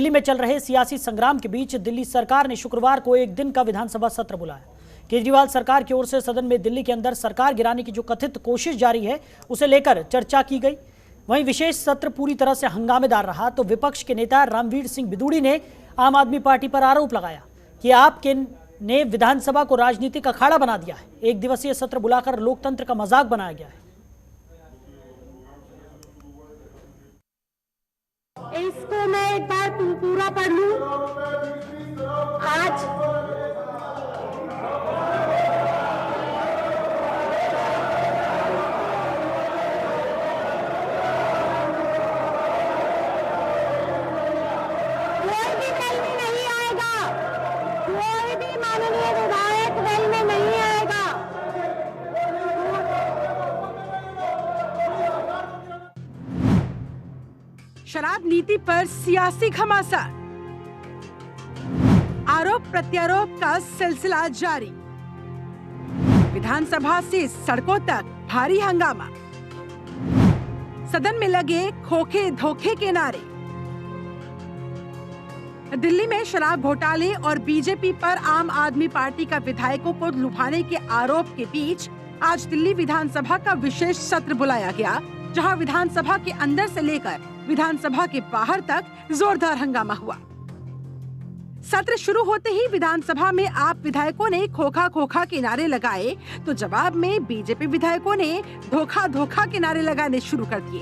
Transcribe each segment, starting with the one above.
दिल्ली में चल रहे सियासी संग्राम के बीच दिल्ली सरकार ने शुक्रवार को एक दिन का विधानसभा सत्र बुलाया। केजरीवाल सरकार की ओर से सदन में दिल्ली के अंदर सरकार गिराने की जो कथित कोशिश जारी है उसे लेकर चर्चा की गई। वहीं विशेष सत्र पूरी तरह से हंगामेदार रहा तो विपक्ष के नेता रणवीर सिंह बिदूड़ी ने आम आदमी पार्टी पर आरोप लगाया कि आपके ने विधानसभा को राजनीतिक अखाड़ा बना दिया है। एक दिवसीय सत्र बुलाकर लोकतंत्र का मजाक बनाया गया है। इसको मैं एक बार पूरा पढ़ लूं। आज कोई भी वेल में नहीं आएगा, कोई भी माननीय विधायक वेल में नहीं आएगा। शराब नीति पर सियासी घमासान, आरोप प्रत्यारोप का सिलसिला जारी, विधानसभा से सड़कों तक भारी हंगामा, सदन में लगे खोखे धोखे के नारे। दिल्ली में शराब घोटाले और बीजेपी पर आम आदमी पार्टी का विधायकों को लुभाने के आरोप के बीच आज दिल्ली विधानसभा का विशेष सत्र बुलाया गया, जहां विधानसभा के अंदर से लेकर विधानसभा के बाहर तक जोरदार हंगामा हुआ। सत्र शुरू होते ही विधानसभा में आप विधायकों ने खोखा खोखा के नारे लगाए तो जवाब में बीजेपी विधायकों ने धोखा धोखा के नारे लगाने शुरू कर दिए।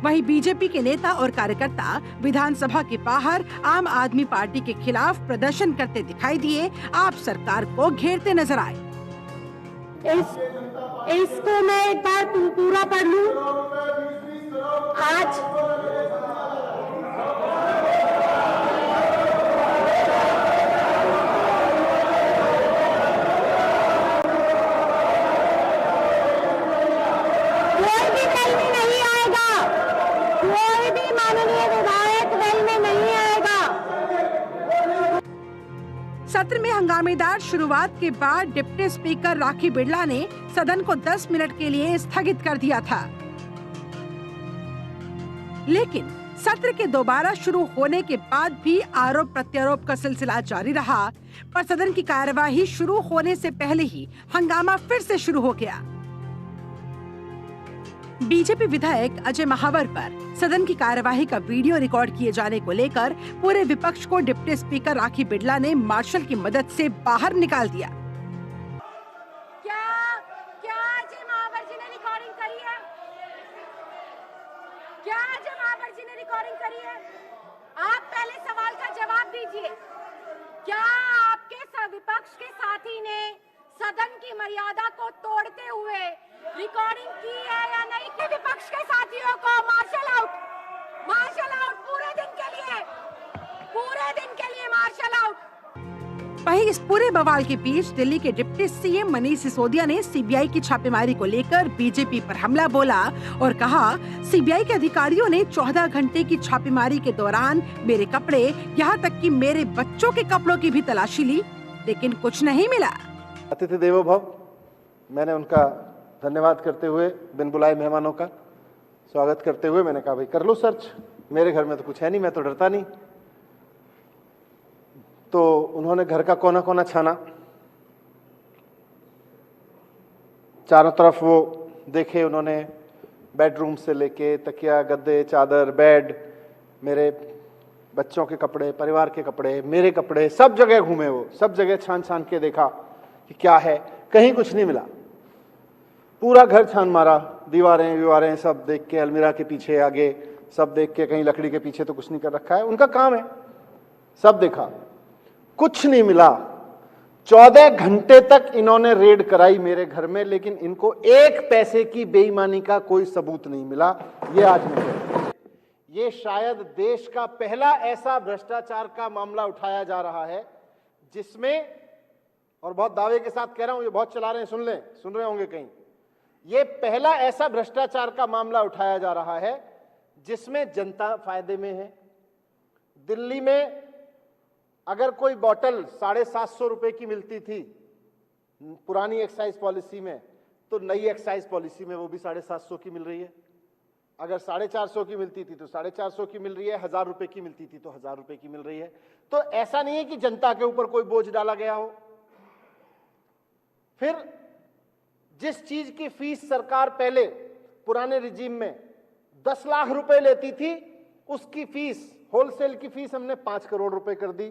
वहीं बीजेपी के नेता और कार्यकर्ता विधानसभा के बाहर आम आदमी पार्टी के खिलाफ प्रदर्शन करते दिखाई दिए, आप सरकार को घेरते नजर आए। इसको मैं एक बार पूरा पढ़ लूं। आज कोई भी वेल में नहीं आएगा, कोई भी माननीय विधायक वेल में नहीं आएगा। सत्र में हंगामेदार शुरुआत के बाद डिप्टी स्पीकर राखी बिड़ला ने सदन को 10 मिनट के लिए स्थगित कर दिया था, लेकिन सत्र के दोबारा शुरू होने के बाद भी आरोप प्रत्यारोप का सिलसिला जारी रहा। पर सदन की कार्यवाही शुरू होने से पहले ही हंगामा फिर से शुरू हो गया। बीजेपी विधायक अजय महावर पर सदन की कार्यवाही का वीडियो रिकॉर्ड किए जाने को लेकर पूरे विपक्ष को डिप्टी स्पीकर राखी बिड़ला ने मार्शल की मदद से बाहर निकाल दिया। क्या अजय महावर जी ने रिकॉर्डिंग करी है? क्या अजय महावर जी ने रिकॉर्डिंग करी है? आप पहले सवाल का जवाब दीजिए। क्या आपके विपक्ष के साथी ने सदन की मर्यादा को तोड़ते हुए रिकॉर्डिंग की है या नहीं? कि विपक्ष के साथियों को मार्शल आउट पूरे दिन के लिए मार्शल आउट। वहीं इस पूरे बवाल के बीच दिल्ली के डिप्टी सीएम मनीष सिसोदिया ने सीबीआई की छापेमारी को लेकर बीजेपी पर हमला बोला और कहा, सीबीआई के अधिकारियों ने 14 घंटे की छापेमारी के दौरान मेरे कपड़े, यहाँ तक कि मेरे बच्चों के कपड़ों की भी तलाशी ली, लेकिन कुछ नहीं मिला। अतिथि देवो भव, मैंने उनका धन्यवाद करते हुए बिन बुलाए मेहमानों का स्वागत करते हुए मैंने कहा, भाई कर लो सर्च, मेरे घर में तो कुछ है नहीं, मैं तो डरता नहीं। तो उन्होंने घर का कोना कोना छाना, चारों तरफ वो देखे उन्होंने, बेडरूम से लेके तकिया, गद्दे, चादर, बेड, मेरे बच्चों के कपड़े, परिवार के कपड़े, मेरे कपड़े, सब जगह घूमे वो, सब जगह छान छान के देखा कि क्या है, कहीं कुछ नहीं मिला। पूरा घर छान मारा, दीवारें सब देख के, अलमीरा के पीछे आगे सब देख के, कहीं लकड़ी के पीछे तो कुछ नहीं कर रखा है, उनका काम है, सब देखा, कुछ नहीं मिला। 14 घंटे तक इन्होंने रेड कराई मेरे घर में, लेकिन इनको एक पैसे की बेईमानी का कोई सबूत नहीं मिला। ये आज मैं ये शायद देश का पहला ऐसा भ्रष्टाचार का मामला उठाया जा रहा है जिसमें, और बहुत दावे के साथ कह रहा हूं, ये बहुत चला रहे हैं, सुन रहे होंगे कहीं, ये पहला ऐसा भ्रष्टाचार का मामला उठाया जा रहा है जिसमें जनता फायदे में है। दिल्ली में अगर कोई बोतल 750 रुपए की मिलती थी पुरानी एक्साइज पॉलिसी में, तो नई एक्साइज पॉलिसी में वो भी 750 की मिल रही है। अगर 450 की मिलती थी तो 450 की मिल रही है, 1000 रुपए की मिलती थी तो 1000 रुपए की मिल रही है। तो ऐसा नहीं है कि जनता के ऊपर कोई बोझ डाला गया हो। फिर जिस चीज की फीस सरकार पहले पुराने रिजीम में 10 लाख रुपए लेती थी, उसकी फीस, होलसेल की फीस हमने 5 करोड़ रुपए कर दी।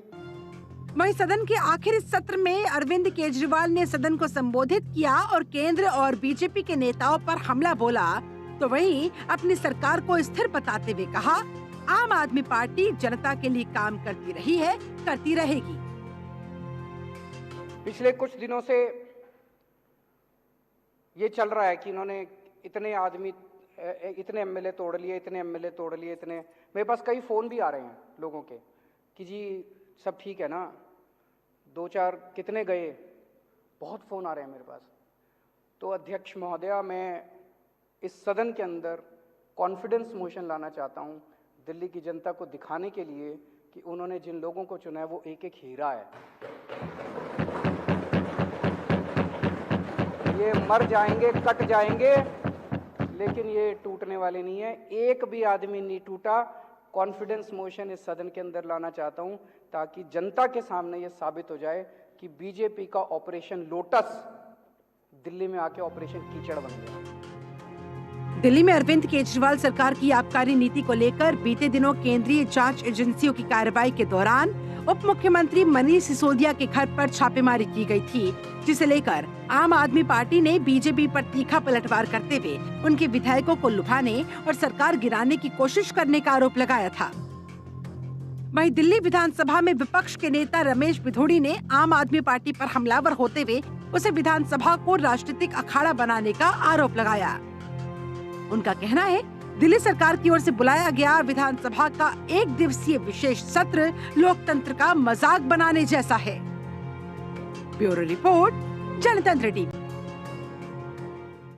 वहीं सदन के आखिरी सत्र में अरविंद केजरीवाल ने सदन को संबोधित किया और केंद्र और बीजेपी के नेताओं पर हमला बोला, तो वहीं अपनी सरकार को स्थिर बताते हुए कहा, आम आदमी पार्टी जनता के लिए काम करती रही है, करती रहेगी। पिछले कुछ दिनों से ये चल रहा है कि इन्होंने इतने आदमी, इतने एमएलए तोड़ लिए, इतने एमएलए तोड़ लिए, इतने, मेरे पास कई फोन भी आ रहे हैं लोगों के कि जी सब ठीक है ना, 2-4 कितने गए, बहुत फोन आ रहे हैं मेरे पास। तो अध्यक्ष महोदया, मैं इस सदन के अंदर कॉन्फिडेंस मोशन लाना चाहता हूं, दिल्ली की जनता को दिखाने के लिए कि उन्होंने जिन लोगों को चुना है वो एक एक हीरा है। ये मर जाएंगे, कट जाएंगे, लेकिन ये टूटने वाले नहीं है। एक भी आदमी नहीं टूटा। कॉन्फिडेंस मोशन इस सदन के अंदर लाना चाहता हूं ताकि जनता के सामने ये साबित हो जाए कि बीजेपी का ऑपरेशन लोटस दिल्ली में आके ऑपरेशन कीचड़ बन गया। दिल्ली में अरविंद केजरीवाल सरकार की आबकारी नीति को लेकर बीते दिनों केंद्रीय जांच एजेंसियों की कार्रवाई के दौरान उप मुख्यमंत्री मनीष सिसोदिया के घर पर छापेमारी की गई थी, जिसे लेकर आम आदमी पार्टी ने बीजेपी पर तीखा पलटवार करते हुए उनके विधायकों को लुभाने और सरकार गिराने की कोशिश करने का आरोप लगाया था। वहीं दिल्ली विधानसभा में विपक्ष के नेता रमेश बिधूड़ी ने आम आदमी पार्टी पर हमलावर होते हुए उसे विधानसभा को राजनीतिक अखाड़ा बनाने का आरोप लगाया। उनका कहना है, दिल्ली सरकार की ओर से बुलाया गया विधानसभा का 1 दिवसीय विशेष सत्र लोकतंत्र का मजाक बनाने जैसा है। ब्यूरो रिपोर्ट, जनतंत्र टीवी।